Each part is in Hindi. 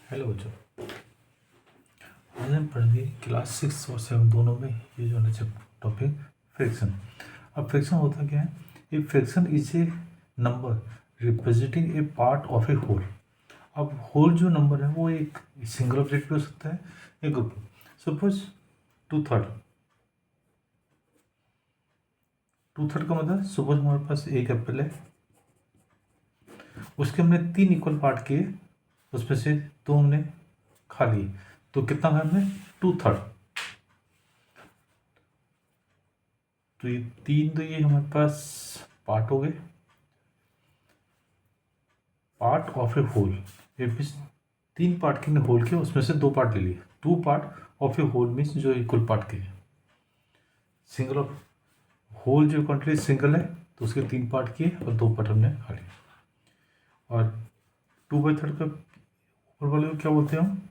हेलो बच्चों। आज हम पढ़ेंगे क्लास 6 और 7 दोनों में ये जो है टॉपिक फ्रैक्शन। अब फ्रैक्शन होता क्या है? A fraction is a number representing a part of a whole. अब होल जो नंबर है वो एक सिंगल ऑब्जेक्ट भी हो सकता है, एक ग्रुप। सपोज 2/3। 2/3 का मतलब सपोज हमारे पास एक एप्पल है, उसके हमने 3 इक्वल पार्ट किए, उसमें से 2 हमने खा लिए, तो कितना खाया हमने? 2/3। तो ये 3 तो ये हमारे पास पार्ट हो गए, पार्ट ऑफ ए होल। ये मीन्स 3 पार्ट के होल के, उसमें से 2 पार्ट ले लिए। 2 part of a whole means जो इक्वल पार्ट के। सिंगल ऑफ होल जो क्वांटिटी सिंगल है तो उसके 3 पार्ट किए और 2 पार्ट हमने खा लिए। और 2/3 का ऊपर वाले को क्या बोलते हैं हम?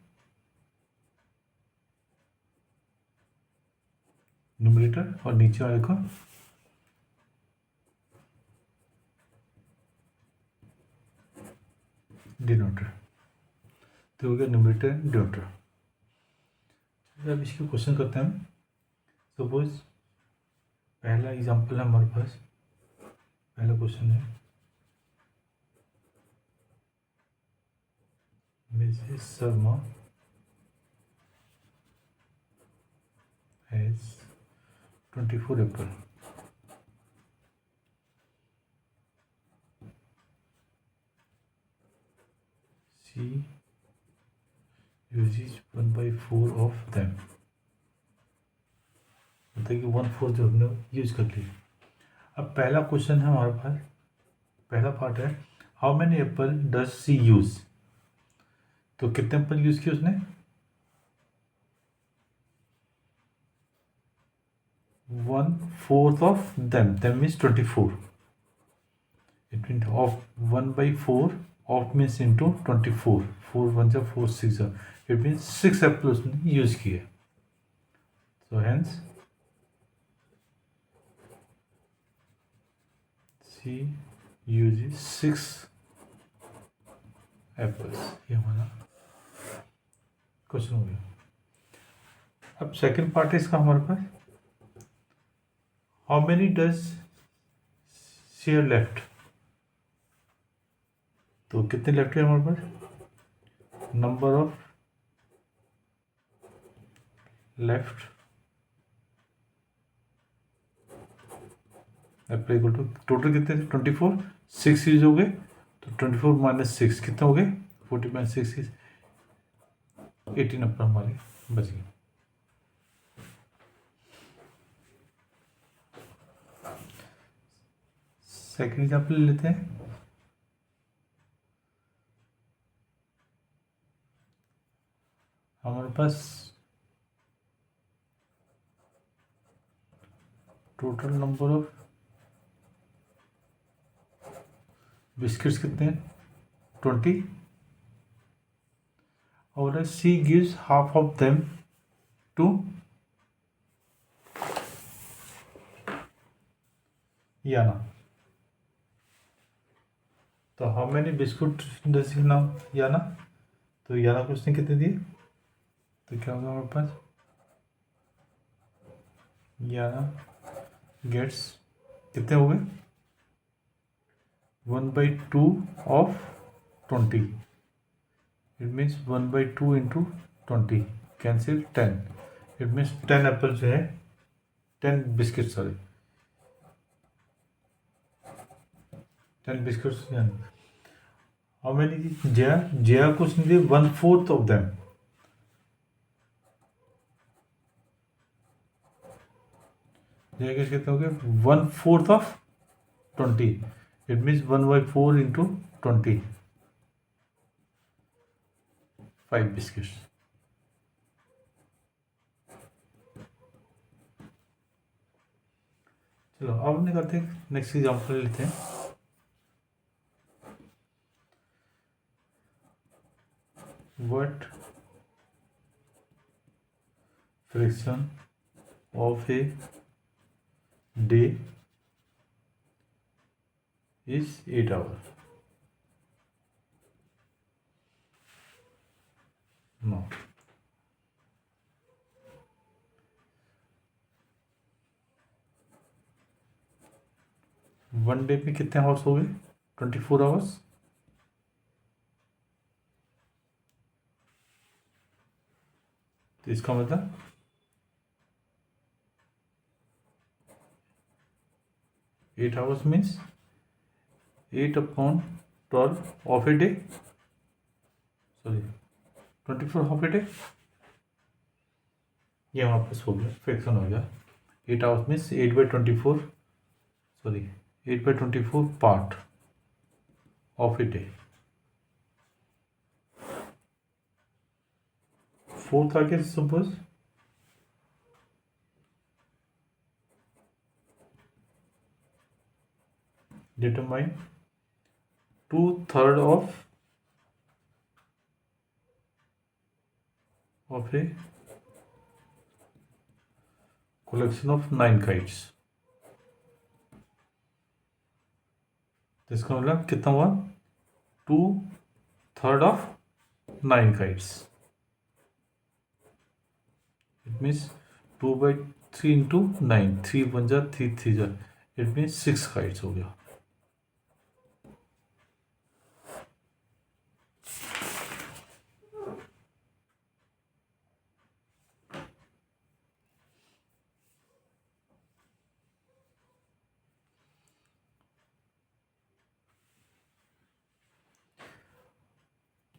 न्यूमरेटर, और नीचे वाले को डिनोमिनेटर। तो हो गया न्यूमरेटर एंड डिनोमिनेटर। अब इसके क्वेश्चन करते हैं हम। सपोज पहला एग्जांपल है हमारे पास, पहला क्वेश्चन है Mrs Sharma has 24 Apple. She uses 1/4 of them। मतलब कि 1/4 जो हमने यूज कर लिया। अब पहला क्वेश्चन है हमारे पास, पहला पार्ट है how many Apple does she use. तो कितने एप्पल यूज किए उसने? 1/4 of them means 24। It mean of 1/4 of means into 24। 4 1 जा 4 6 जा, इट मीन्स 6 एप्पल उसने यूज किए। सो हेंस सी यूज 6 एप्पल्स। ये हमारा क्वेश्चन हो गया। अब सेकंड पार्ट है इसका हमारे पास, how many does share left. तो कितने लेफ्ट है हमारे पास? Number of left apple equal to total कितने थे? 24। 6 यूज हो गए तो 24 माइनस 6 कितने हो गए? 40 माइनस 6 18 एप्पल हमारे बच गए। सेकेंड एग्जाम्पल ले लेते हैं। हमारे पास टोटल नंबर ऑफ बिस्किट्स कितने हैं? 20। और she gives half of them to Yana. तो how many biscuit does now Yana. तो याना को उसने कितने दिए? तो क्या होगा हमारे पास? याना गेट्स कितने हो गए? 1/2 of 20। It means 1/2 into 20 cancel 10। It means 10 Apple जो है, 10 biscuit, sorry 10 biscuits. How many Jaya, Jaya को उसने दिए 1/4 ऑफ देम। जया के कितने हो गए? 1/4 of 20। It means 1/4 into 20, 5 biscuits. चलो अब हमने करते हैं नेक्स्ट एग्जांपल लेते हैं। What fraction of a day is 8 hour. One day में कितने आवर्स हो गए? 24 आवर्स। तो इसका मतलब 8 hours means 8/12 of a day, sorry 24 of a day. ये हमारे पास हो गया, फ्रैक्शन हो गया। 8 hours means 8/24, sorry 8/24 part of a day. Fourth आगे suppose determine 2/3 of a collection of 9 kites। तो इसका मतलब कितना हुआ? 2/3 of 9 kites। It means 2/3 into 9, 3 1 जा 3 3 जा, इट मीन्स 6 kites हो गया।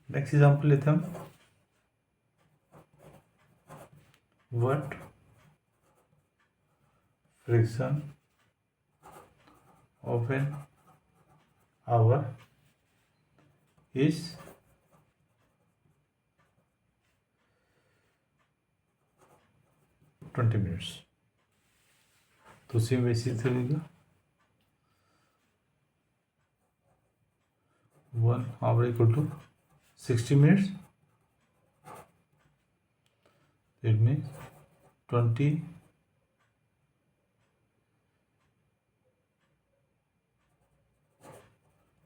नेक्स्ट एग्जाम्पल लेते हैं हम। What fraction of an hour is 20 minutes. तो सेम वैसे ही चलेगा। 1 hour equal to 60 minutes, it means 20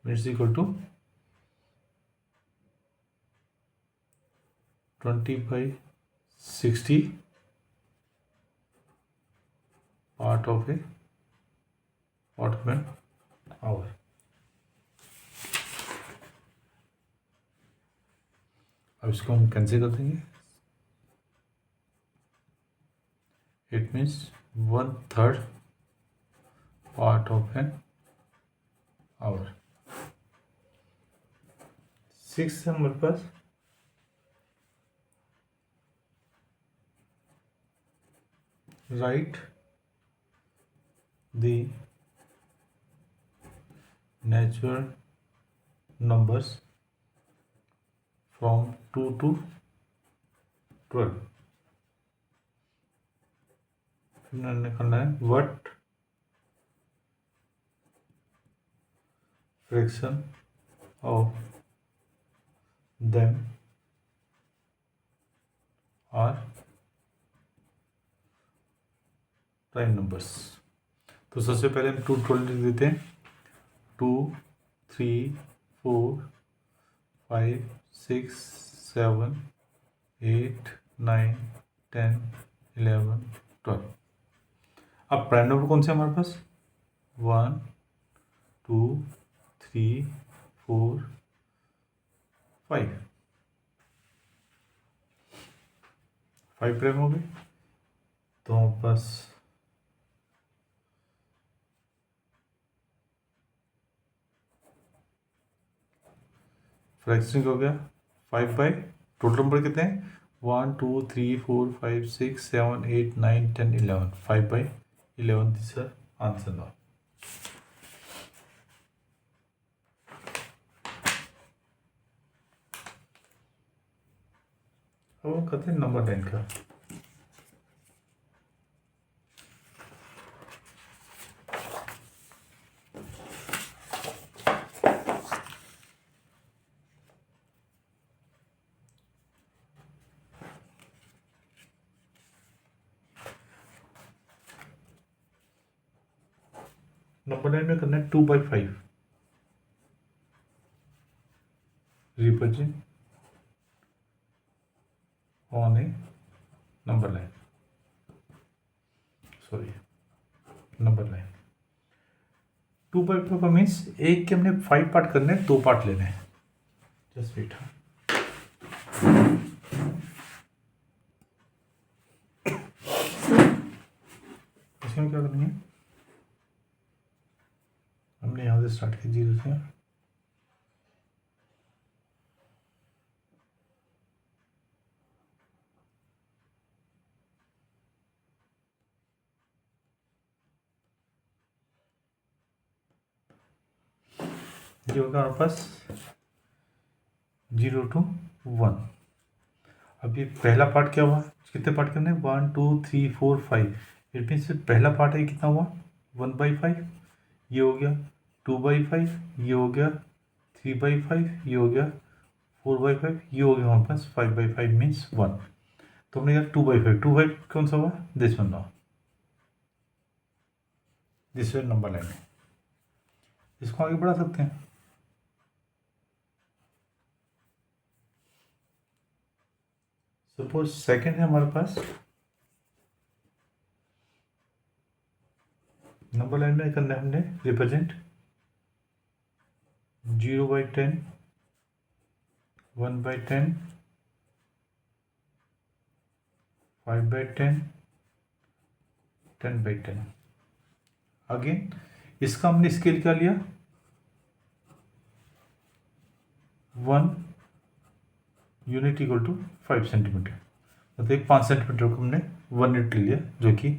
minutes equal to 20/60 part of an hour। अब इसको हम कैंसिल कर देंगे। It means 1/3 part of an hour. 6 है हमारे पास। Right the natural numbers from 2 to 12। फिर निकालना है what fraction of them are prime numbers. तो सबसे पहले हम 2 12 लिख देते हैं। 2 3 4 5 6 7 8 9 10 11 12। अब प्राइम नंबर कौन से हमारे पास? 1 2 3 4 5 प्राइम हो गए। तो हमारे पास फ्रैक्शन हो गया 5 बाई टोटल नंबर कितने हैं? 1 2 3 4 5 6 7 8 9 10 11। 5/11 दिस आंसर नाउ। अब हम करते हैं नंबर 10 का। नंबर 9 में करना है 2/5 represent on A number line, sorry number line. 2/5 means एक के हमने 5 पार्ट करने हैं, 2 पार्ट लेने हैं। जस्ट वेट, इसमें क्या करनी है, हमने यहाँ से स्टार्ट किया 0 से, ये होगा हमारे पास 0 to 1। अब ये पहला पार्ट क्या हुआ, कितने पार्ट करने हैं, 1 2 3 4 5। इट मीन्स पहला पार्ट है कितना हुआ, 1/5, ये हो गया 2/5, ये हो गया 3/5, ये हो गया 4/5, ये हो गया हमारे पास 5/5 मीन्स 1। तो हमने कहा 2/5, 2/5 कौन सा हुआ, this one now, this one number line है। इसको आगे बढ़ा सकते हैं। सपोज सेकंड है हमारे पास, नंबर लाइन में करना है हमने रिप्रेजेंट 0/10, 1/10, 5/10, 10/10। अगेन इसका हमने स्केल क्या लिया, 1 यूनिट इक्वल टू 5 सेंटीमीटर, मतलब 5 सेंटीमीटर को हमने 1 यूनिट ले लिया, जो कि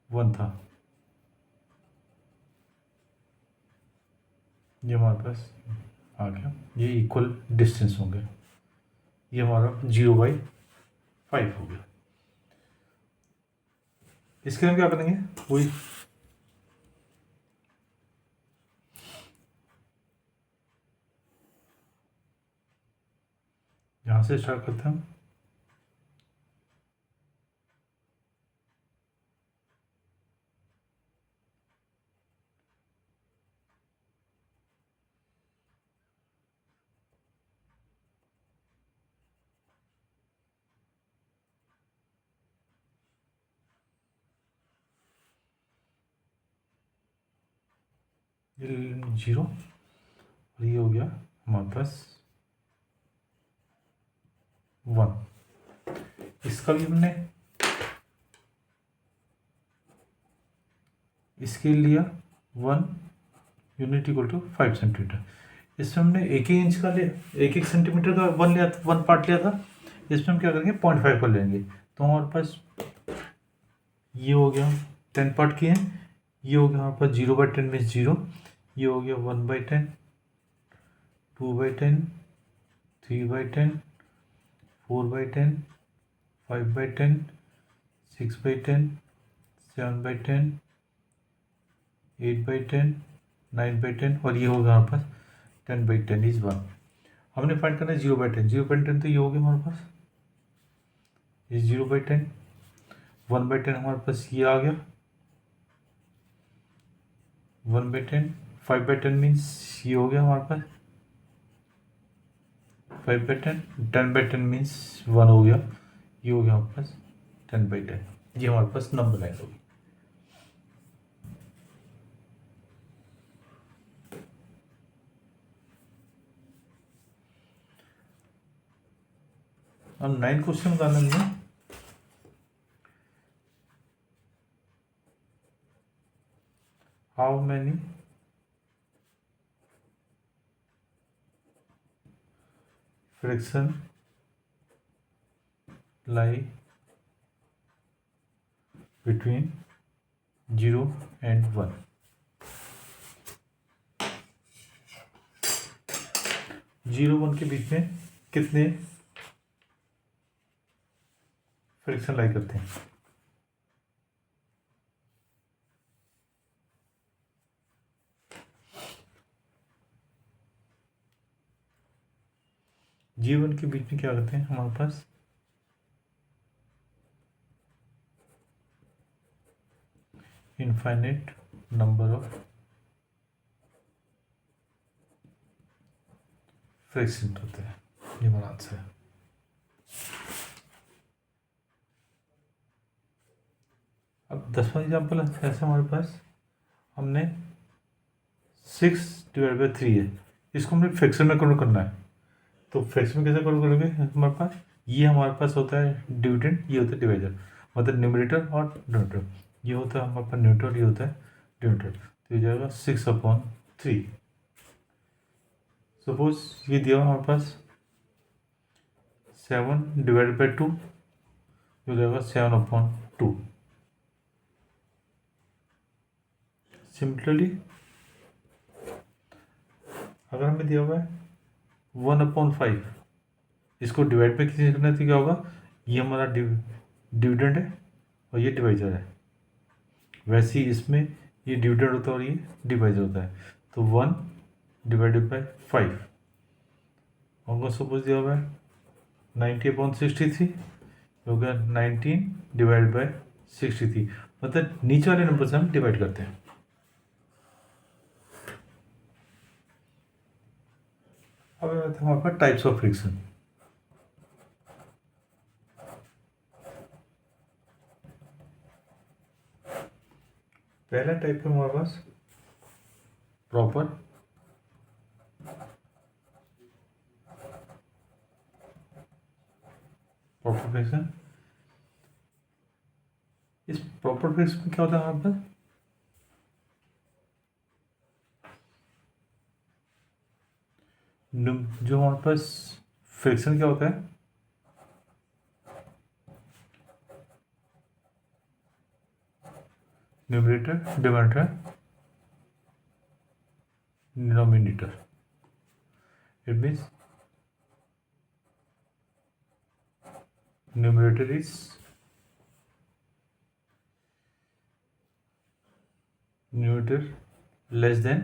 1 था। ये हमारे पास आ गया, ये इक्वल डिस्टेंस होंगे, ये हमारा 0/5 हो गया। इसके हम क्या करेंगे, वही यहाँ से स्टार्ट करते हैं हम। ये 0 और ये हो गया हमारे पास 1। इसका भी हमने स्केल लिया 1 यूनिट इक्वल टू 5 सेंटीमीटर। इसमें हमने 1 इंच का लिया, 1 सेंटीमीटर का 1 लिया, 1 पार्ट लिया था। इसमें हम क्या करेंगे, 0.5 पर लेंगे, तो हमारे पास ये हो गया 10 पार्ट किए हैं, ये हो गया हमारे पास 0/10 मीन्स 0, ये हो गया 1/10, 2/10, 3/10, 4/10, 5/10, 6/10, 7/10, 8/10, 9/10, और ये होगा हमारे पास 10/10 इज 1। हमने फाइंड करना है 0/10, 0/10 तो ये हो गया हमारे पास, ये 0/10, 1/10 हमारे पास ये आ गया 1/10, 5/10 मीन्स ये हो गया हमारे पास 5/10, 10/10 मीन्स 1 हो गया, ये हो गया हमारे पास 10/10। ये हमारे पास नंबर लाइन होगी। अब 9 क्वेश्चन का आनंद में how many fraction lie between 0 and 1। 0 1 के बीच में कितने फ्रैक्शन लाई करते हैं, G1 के बीच में क्या करते हैं हमारे पास इनफाइनाइट नंबर ऑफ फ्रैक्शन होते हैं। ये हमारा आंसर है। 10वां एग्जाम्पल ऐसे हमारे पास हमने 6/3 है, इसको हमने फ्रैक्शन में कन्वर्ट करना है। तो फ्रैक्शन में कैसे कन्वर्ट करेंगे? हमारे पास ये हमारे पास होता है डिविडेंड, ये होता है डिवाइजर, मतलब न्यूमरेटर और डिनोमिनेटर। ये होता है हमारे पास न्यूमरेटर, ये होता है डिनोमिनेटर। तो ये जाएगा 6/3। सपोज ये दिया हमारे पास 7/2, ये हो जाएगा 7/2। सिमिलरली अगर हमें दिया हुआ है 1/5, इसको डिवाइड पे किसी करना तो क्या होगा? ये हमारा डिविडेंड है और ये डिवाइजर है। वैसे ही इसमें ये डिविडेंड होता है और ये डिवाइजर होता है। तो 1/5 और सपोज दिया हुआ है 90/63, हो गया 19/63। मतलब नीचे वाले नंबर से हम डिवाइड करते हैं। अब आते हैं हमारे पास टाइप्स ऑफ फ्रिक्शन। पहला टाइप है हमारे पास प्रॉपर फ्रिक्शन। इस प्रॉपर फ्रिक्शन में क्या होता है हमारे पास? जो हमारे पास फ्रिक्शन क्या होता है? Numerator denominator denominator. It means numerator is numerator less than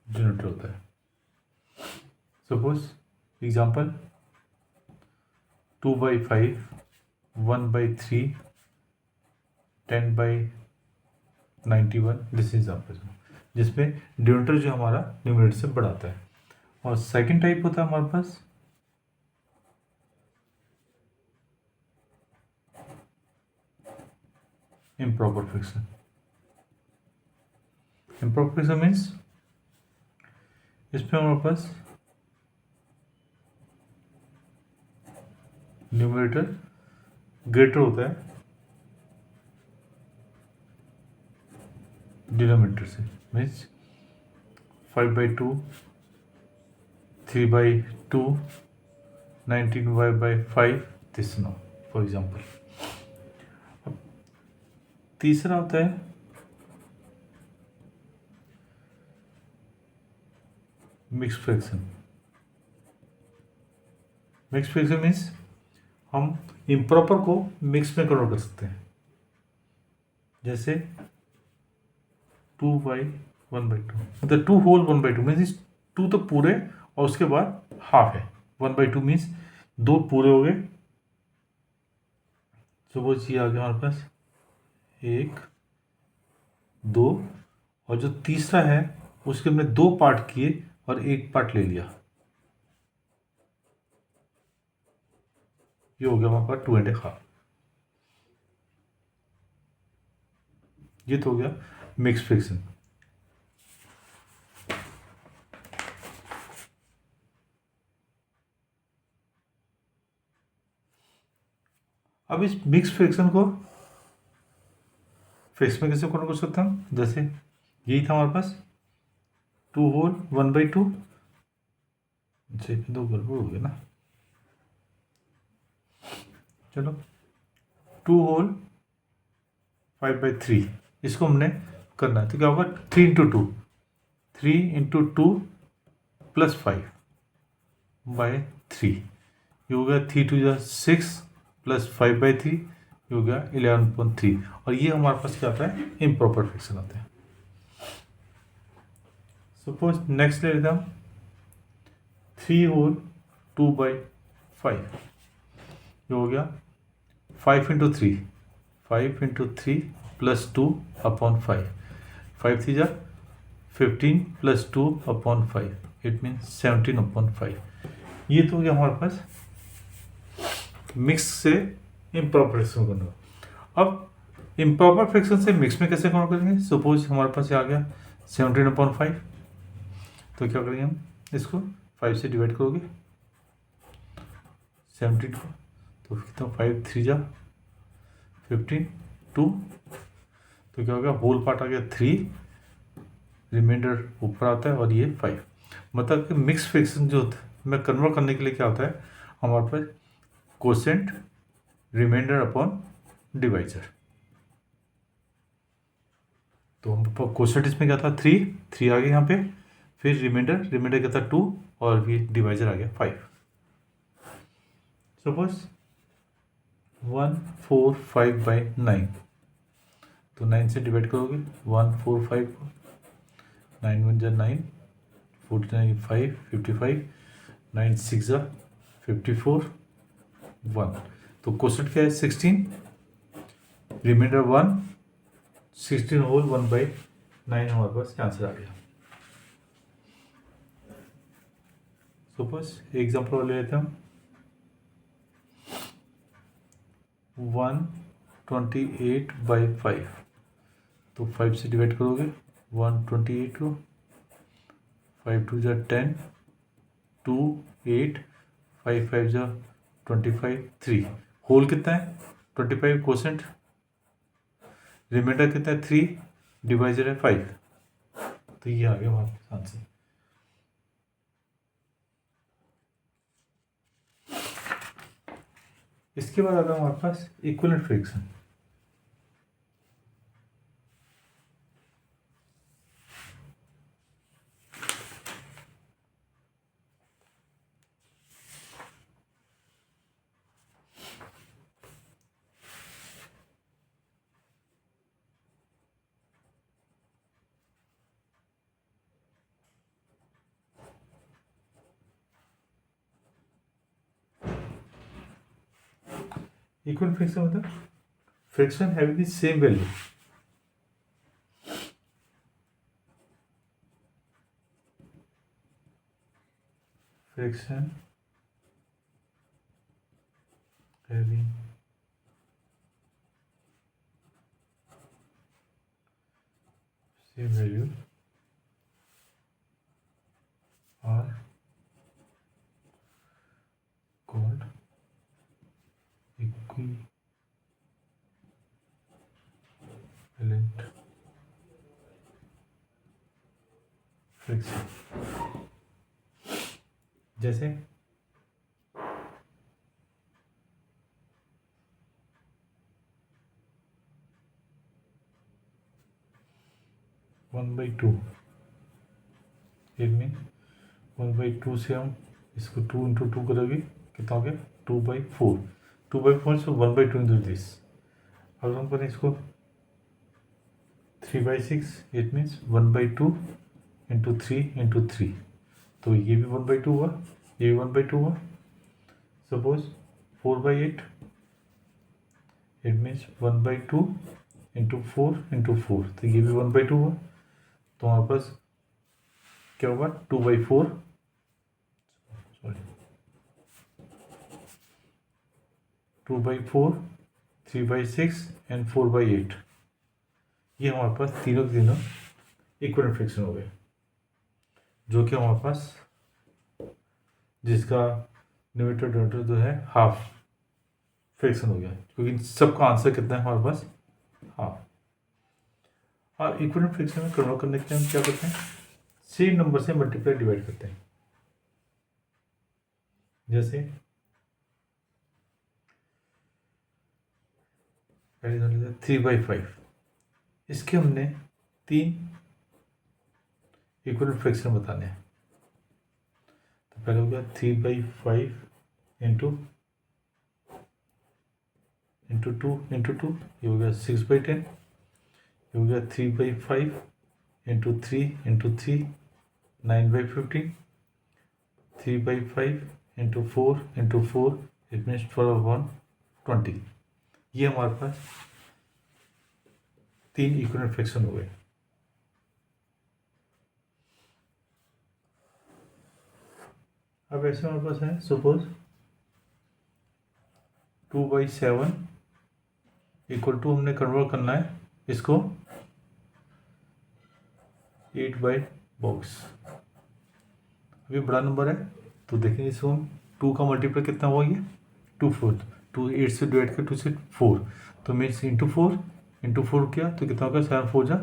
denominator होता है। सपोज एग्जाम्पल 2/5, 1/3, 10/91, दिस एग्जाम्पल जिसमें डिनोमिनेटर जो हमारा न्यूमरेटर से बढ़ाता है। और सेकंड टाइप होता है हमारे पास improper fraction. Improper fraction means इसमें हमारे पास न्यूमरेटर ग्रेटर होता है डिनोमिनेटर से। Means 5/2, 3/2, 19/5, this no for example. अब तीसरा होता है mix fraction. Mix fraction means हम इम्प्रॉपर को मिक्स में कन्वर्ट कर सकते हैं। जैसे 2/1/2, मतलब 2/1/2 मीन्स 2 तो पूरे और उसके बाद हाफ है। 1/2 मीन्स 2 पूरे हो गए। सपोज ये आ गया हमारे पास 1, 2 और जो तीसरा है उसके हमने 2 पार्ट किए और 1 पार्ट ले लिया। ये हो गया हमारे पास 2.5। ये तो हो गया मिक्स फ्रिक्शन। अब इस मिक्स फ्रिक्शन को फ्रिक्शन में कैसे कन्वर्ट कर सकते हैं? जैसे यही था हमारे पास 2/1/2, 2 गड़बड़ हो गया ना। चलो 2/5/3 इसको हमने करना है तो क्या होगा? 3/2, 3/2 + 5/3, ये हो गया 3×2 6 + 5/3, ये हो गया 11/3। और ये हमारे पास क्या आता है? इम्प्रॉपर फ्रिक्शन आता है। सपोज नेक्स्ट ले लेते हैं हम 3/2/5, ये हो गया 5×3, 5×3 + 2/5, 5×3 = 15 + 2/5, इट मीन्स 17/5। ये तो हो गया हमारे पास मिक्स से इम्प्रॉपर फ्रैक्शन करना। अब इम्प्रॉपर फ्रैक्शन से मिक्स में कैसे कन्वर्ट करेंगे? सपोज हमारे पास ये आ गया 17/5, तो क्या करेंगे हम इसको 5 से डिवाइड करोगे 17 को, तो कितना 5 3 जा 15 2, तो क्या हो गया होल पार्ट आ गया 3, रिमाइंडर ऊपर आता है और ये 5। मतलब कि मिक्स फ्रैक्शन जो होता है में कन्वर्ट करने के लिए क्या होता है हमारे पास कोसेंट रिमाइंडर अपॉन डिवाइजर। तो हम कोसेंट इसमें क्या था 3 आ गया यहाँ पे, फिर रिमाइंडर क्या था 2 और ये डिवाइजर आ गया 5। सपोज 145/9, तो 9 से डिवाइड करोगे 145 को, 9 1 जा 9, 49 5 55, 9 6 जा 54 1, तो क्वेश्चन क्या है 16, रिमाइंडर 1, 16 होल 1/9 हमारे पास आंसर आ गया। सपोज एग्जाम्पल ले लेते हैं हम 128/5, तो 5 से डिवाइड करोगे 128 को, 5 2 जा 10, 2 8, 5 5 जा 25 3, होल कितना है 25, कोसेंट रिमाइंडर कितना है 3, डिवाइजर है 5, तो ये आ गया हमारे पास आंसर। इसके बाद आ गया हमारे पास इक्विवेलेंट फ्रैक्शन। इक्विवेलेंट फ्रैक्शन मतलब fraction having the same value, fraction having same value are called equivalent fraction. जैसे 1/2, इट मीन 1/2 से हम इसको 2 × 2 करोगे कितना हो गया 2/4, 2/4 से 1/2 इंटू दिस। अगर हम करें इसको 3/6, इट मीन्स 1/2 इंटू 3, तो ये भी 1/2 हुआ, ये भी 1/2 हुआ। सपोज 4/8, इट मीन्स 1/2 इंटू 4, तो ये भी 1/2 हुआ। तो हमारे पास क्या होगा 2/4, सॉरी 2/4, 3/6 एंड 4/8, ये हमारे पास तीनों इक्विवेलेंट फ्रैक्शन हो गए, जो कि हमारे पास जिसका न्यूमरेटर डिनोमिनेटर जो है हाफ फ्रैक्शन हो गया, क्योंकि सबका आंसर कितना है हमारे पास हाफ। और इक्विवेलेंट फ्रैक्शन में कन्वर्ट करने के लिए हम क्या करते हैं सेम नंबर से मल्टीप्लाई डिवाइड करते हैं। जैसे पहले 3/5, इसके हमने 3 इक्विवेलेंट फ्रैक्शन बताने हैं। तो पहले हो गया 3/5 इंटू 2 ये हो गया 6/10, ये हो गया 3/5 इंटू 3 9/15, 3/5 इंटू 4 इट मीन्स 12/20। ये हमारे पास 3 इक्विवेलेंट फ्रैक्शन हो गए। अब ऐसे हमारे पास है सपोज 2/7 इक्वल टू हमने कन्वर्ट करना है इसको 8 बाई बॉक्स। अभी बड़ा नंबर है तो देखेंगे इसको हम 2 का मल्टीप्लाई कितना हुआ ये 2/4, 2 8 से डिवाइड कर 2 से 4 तो मीन्स इंटू 4 किया तो कितना होगा 7 4 जा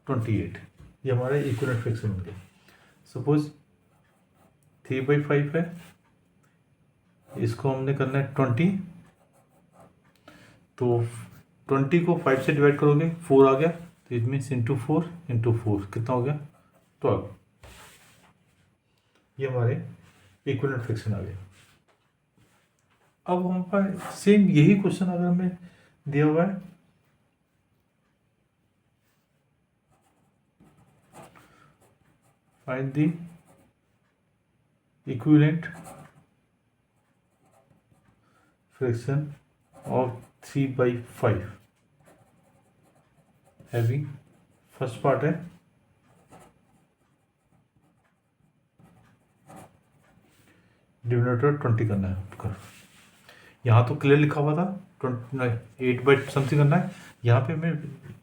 28। ये हमारे इक्विवेलेंट फ्रैक्शन होंगे। सपोज 3/5 है, इसको हमने करना है 20 तो 20 को 5 से डिवाइड करोगे 4 आ गया तो इट मीन्स इंटू 4 कितना हो गया 12। ये हमारे इक्विवेलेंट फ्रैक्शन आ गए। अब हम पर सेम यही क्वेश्चन अगर हमें दिया हुआ है find the equivalent fraction of 3/5 having first part है डिनोमिनेटर 20 करना है। यहाँ तो क्लियर लिखा हुआ था 8 बाई समथिंग करना है, यहाँ पे मैं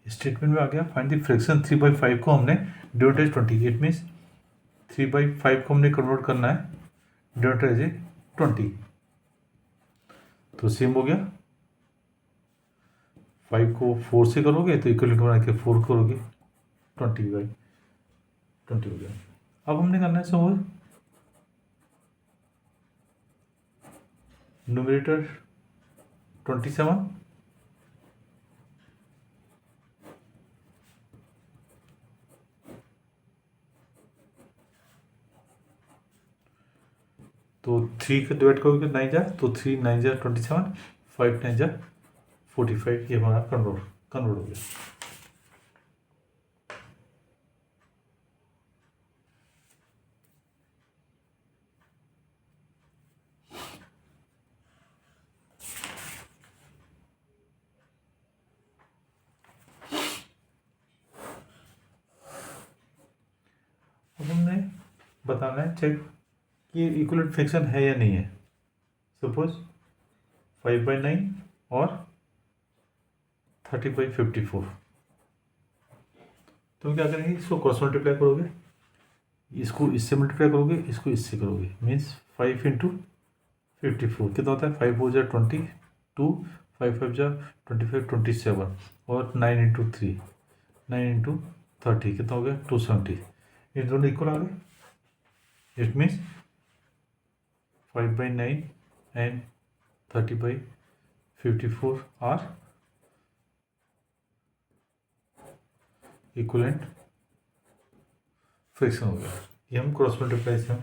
स्टेटमेंट में आ गया फाइंड द फ्रैक्शन 3/5 को हमने डिनोमिनेटर 20 इट मीन्स 3/5 को हमने कन्वर्ट करना है डिनोमिनेटर 20 तो सेम हो गया 5 को 4 से करोगे तो इक्वलेंट बना के 4 करोगे 20/20 हो गया। अब हमने करना है सपोज न्यूमरेटर 27 तो 3 का डिवाइड करोगे 9 जा तो 3 9 जा 27 5 9 जा 45 ये हमारा कन्वर्ट हो गया। अब हमने बताना है चेक कि इक्विवेलेंट फ्रैक्शन है या नहीं है। सपोज 5/9 और 30/54 तो क्या करेंगे इसको क्रॉस मल्टीप्लाई करोगे, इसको इससे मल्टीप्लाई करोगे, इसको इससे करोगे मीन्स 5 × 54 कितना होता है 5 4 जा 22 5 5 जा 25 27 और 9 × 3 9 × 30 कितना हो गया 270। इन दोनों इक्वल आ गए it means 5/9 and 30/54 are equivalent fraction हो गया। ये हम क्रॉस मल्टीप्लाई से हम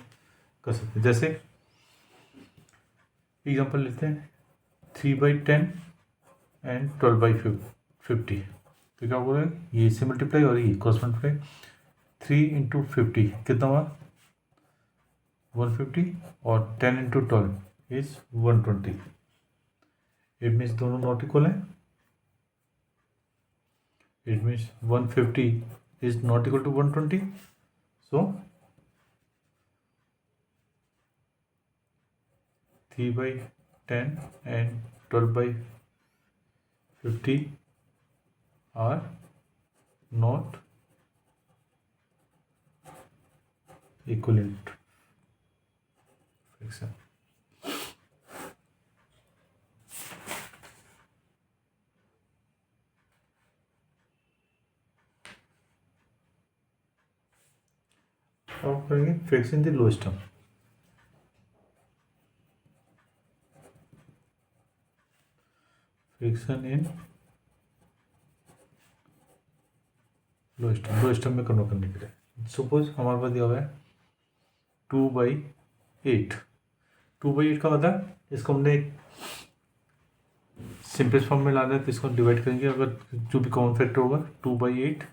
कर सकते हैं। जैसे एग्जांपल लेते हैं 3/10 एंड 12/50 तो क्या बोल रहे हैं ये इससे मल्टीप्लाई और ये क्रॉस मल्टीप्लाई 3 × 50 कितना हुआ 150 और 10 × 12 इज 120। इट मीन्स दोनों नॉट इक्वल है। It means 150 is not equal to 120 so 3/10 and 12/50 are not equivalent fraction. अब करेंगे fraction the lowest term. Fraction in lowest term में कन्वर्ट करने के लिए सपोज हमारे पास दिया हुआ है 2/8 का मतलब इसको हमने सिंपलेस्ट फॉर्म में लाना है तो इसको डिवाइड करेंगे। अगर जो भी कॉमन फैक्टर होगा 2/8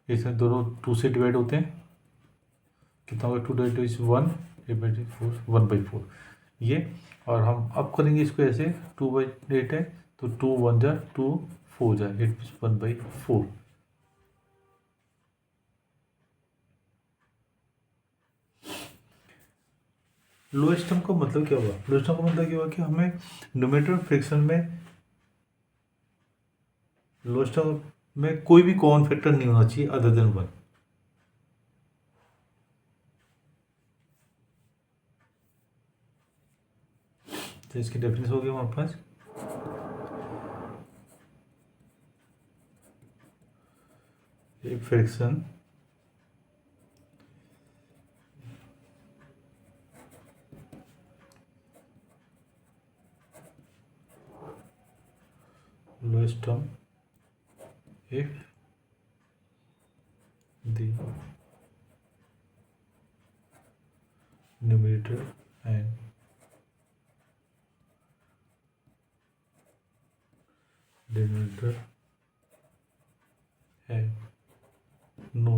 इसमें दोनों 2 से डिवाइड होते हैं कितना होगा 2 × 2 इज 1 8/4 1/4 ये। और हम अब करेंगे इसको ऐसे 2/8 है तो 2 1 जा 2 4 जा इट मीन्स 1/4। लोएस्ट टर्म का मतलब क्या हुआ? लोएस्ट टर्म का मतलब क्या हुआ कि हमें न्यूमरेटर फ्रैक्शन में लोएस्ट टर्म में कोई भी कॉमन फैक्टर नहीं होना चाहिए अदर देन 1। तो इसकी डेफिनेशन हो गई हमारे पास। एक fraction lowest term if the numerator and denominator have no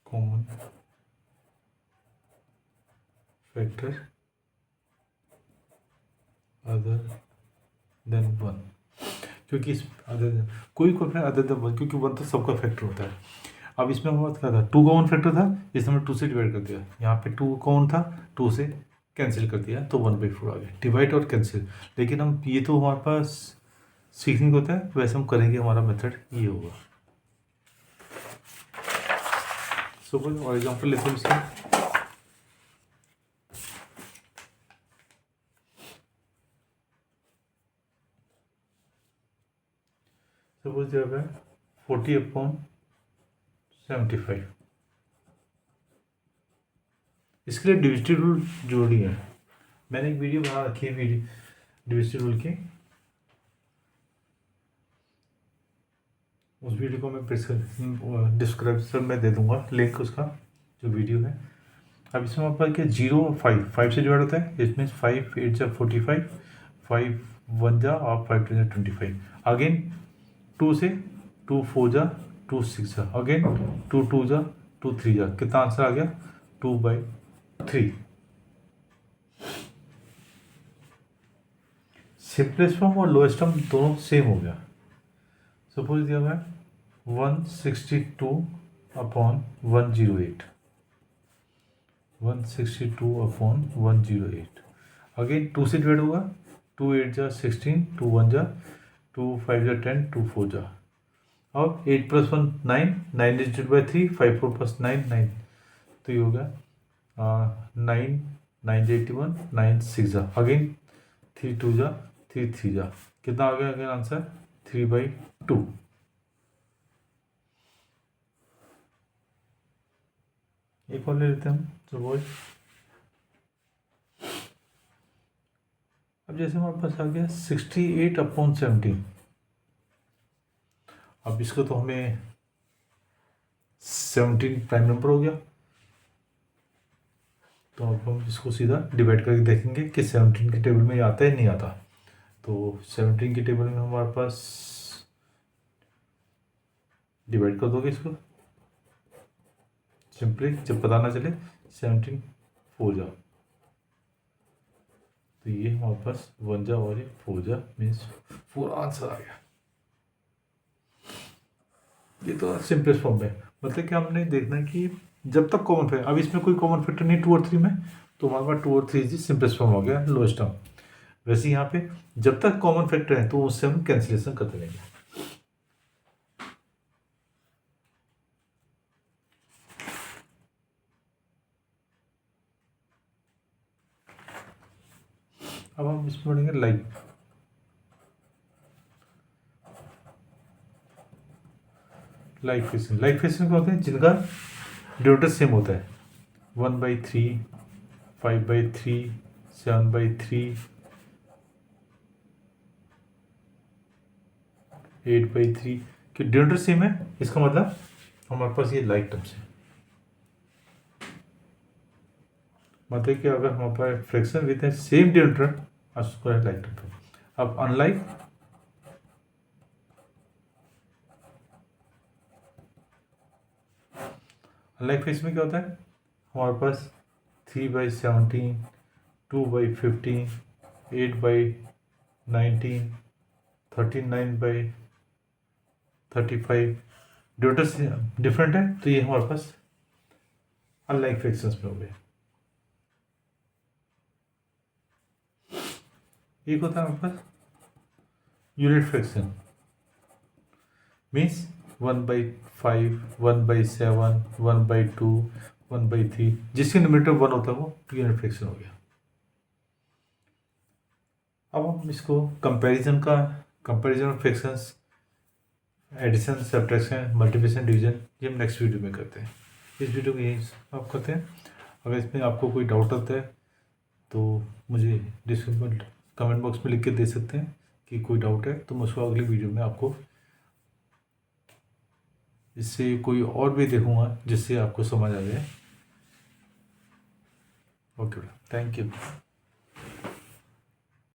common factor other than 1। क्योंकि इस अदर देन कोई फैक्टर अदर देन 1, क्योंकि 1 तो सबका फैक्टर होता है। अब इसमें हमारे पास क्या था? 2 कॉमन फैक्टर था, इसमें 2 से डिवाइड कर दिया। यहाँ पे 2 कॉमन था, 2 से कैंसिल कर दिया तो 1/4 आ गया। डिवाइड और कैंसिल। लेकिन हम ये तो हमारे पास सीखने को होता है, वैसे हम करेंगे, हमारा मेथड ये होगा। सपोज और एग्जाम्पल लेते हैं इसका। सपोज दिया हुआ है 40/75। इसके लिए डिविजिटिव रूल जरूरी है। मैंने एक वीडियो बना रखी है डिविजिटिव रूल की, उस वीडियो को मैं डिस्क्रिप्शन में दे दूंगा लिंक, उसका जो वीडियो है। अब इसमें हमारे पास क्या 0 और 5 से डिवाइड होता है। इसमें 5 8 जा 45, 5 1 जा और 5 2 जा 25। अगेन 2 से 2 4 जा 2 6 जा, अगेन 2 2 जा 2 3 जा। कितना आंसर आ गया? 2/3। सिंपलेस्ट फॉर्म और लोएस्ट फॉर्म दोनों सेम हो गया। सपोज दिया हुआ है 162/108। 162/108। अगेन 2 से डिवाइड होगा। 2 8 जा 16, 2 1 जा 2 5 जा 10, 2 4 जा। अब 8 + 1 9, 9 is divided by 3, 5 4 + 9 9। तो ये हो गया 9 9 जा 81, 9 6 जा, अगेन 3 2 जा 3 3 जा। कितना आ गया अगेन आंसर? 3/2। एक और ले लेते हैं हम। सपोज अब जैसे हमारे पास आ गया 68/17। अब इसको तो हमें 17 प्राइम नंबर हो गया, तो अब हम इसको सीधा डिवाइड करके देखेंगे कि 17 के टेबल में ये आता है नहीं आता। तो 17 के टेबल में हमारे पास डिवाइड कर दोगे इसको सिंपली, जब पता ना चले। 17 4 जा, तो ये हमारे पास 1 जा और ये 4 जा, मीन्स 4 आंसर आ गया। ये तो सिंपलेस्ट फॉर्म में, मतलब कि हमने देखना है कि जब तक कॉमन फैक्टर, अब इसमें कोई कॉमन फैक्टर नहीं 2 और 3 में, तो हमारे पास 2 और 3 इज सिंपलेस्ट फॉर्म हो गया, लोएस्ट टर्म। वैसे यहाँ पे जब तक कॉमन फैक्टर है तो उससे हम कैंसिलेशन करते रहेंगे। अब हम इसमें पढ़ेंगे लाइक फ्रैक्शन। लाइक फ्रैक्शन क्या होते हैं? जिनका डिनोमिनेटर सेम होता है। 1/3, 5/3, 7/3, 8/3 कि डिनोमिनेटर सेम है, इसका मतलब हमारे पास ये लाइक टर्म्स है। मतलब कि अगर हमारे पास फ्रैक्शन विद सेम डिनोमिनेटर, उसको लाइक टर्म। अब अनलाइक फ्रैक्शन में क्या होता है? हमारे पास 3/17, 2/15, 8/19, 39/35 डिनोमिनेटर डिफरेंट है, तो ये हमारे पास अनलाइक फ्रैक्शंस में हो गए। एक होता है हमारे पास यूनिट फ्रैक्शन, मीन्स 1/5, 1/7, 1/2, 1/3, जिसके न्यूमरेटर 1 होता है वो यूनिट फ्रैक्शन हो गया। अब हम इसको comparison of fractions, addition, subtraction, multiplication, division, ये हम नेक्स्ट वीडियो में करते हैं। इस वीडियो को यही आप करते हैं। अगर इसमें आपको कोई डाउट आता है तो मुझे डिस्क्रिप्शन कमेंट बॉक्स में लिख के दे सकते हैं कि कोई डाउट है, तो मैं उसको अगली वीडियो में आपको इससे कोई और भी देखूंगा जिससे आपको समझ आ जाए। Okay, thank you.